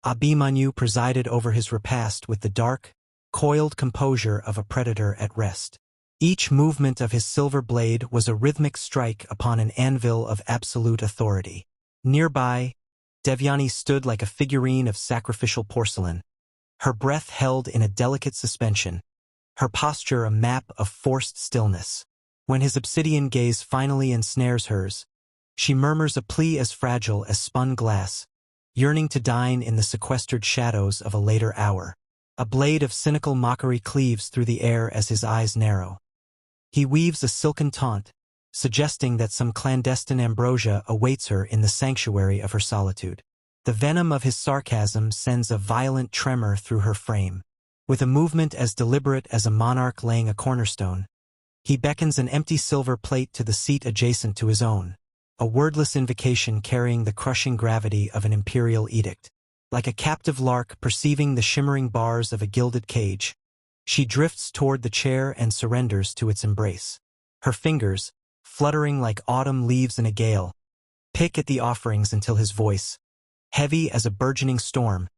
Abhimanyu presided over his repast with the dark, coiled composure of a predator at rest. Each movement of his silver blade was a rhythmic strike upon an anvil of absolute authority. Nearby, Devyani stood like a figurine of sacrificial porcelain, her breath held in a delicate suspension, her posture a map of forced stillness. When his obsidian gaze finally ensnares hers, she murmurs a plea as fragile as spun glass, yearning to dine in the sequestered shadows of a later hour. A blade of cynical mockery cleaves through the air as his eyes narrow. He weaves a silken taunt, suggesting that some clandestine ambrosia awaits her in the sanctuary of her solitude. The venom of his sarcasm sends a violent tremor through her frame. With a movement as deliberate as a monarch laying a cornerstone, he beckons an empty silver plate to the seat adjacent to his own, a wordless invocation carrying the crushing gravity of an imperial edict. Like a captive lark perceiving the shimmering bars of a gilded cage, she drifts toward the chair and surrenders to its embrace. Her fingers, fluttering like autumn leaves in a gale, pick at the offerings until his voice, heavy as a burgeoning storm,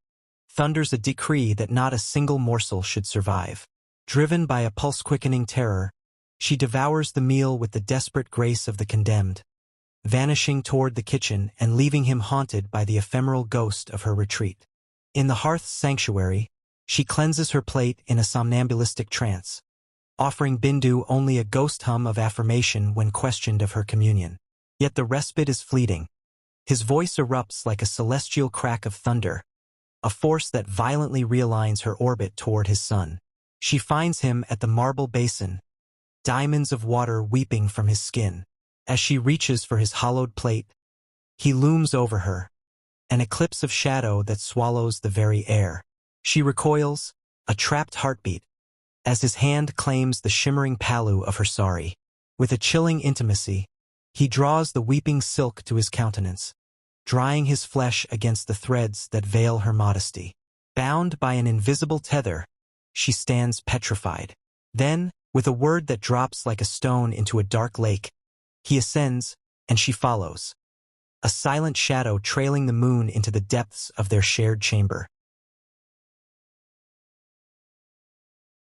thunders a decree that not a single morsel should survive. Driven by a pulse-quickening terror, she devours the meal with the desperate grace of the condemned, vanishing toward the kitchen and leaving him haunted by the ephemeral ghost of her retreat. In the hearth's sanctuary, she cleanses her plate in a somnambulistic trance, offering Bindu only a ghost hum of affirmation when questioned of her communion. Yet the respite is fleeting. His voice erupts like a celestial crack of thunder, a force that violently realigns her orbit toward his sun. She finds him at the marble basin, diamonds of water weeping from his skin. As she reaches for his hollowed plate, he looms over her, an eclipse of shadow that swallows the very air. She recoils, a trapped heartbeat, as his hand claims the shimmering palu of her sari. With a chilling intimacy, he draws the weeping silk to his countenance, drying his flesh against the threads that veil her modesty. Bound by an invisible tether, she stands petrified. Then, with a word that drops like a stone into a dark lake, he ascends, and she follows, a silent shadow trailing the moon into the depths of their shared chamber.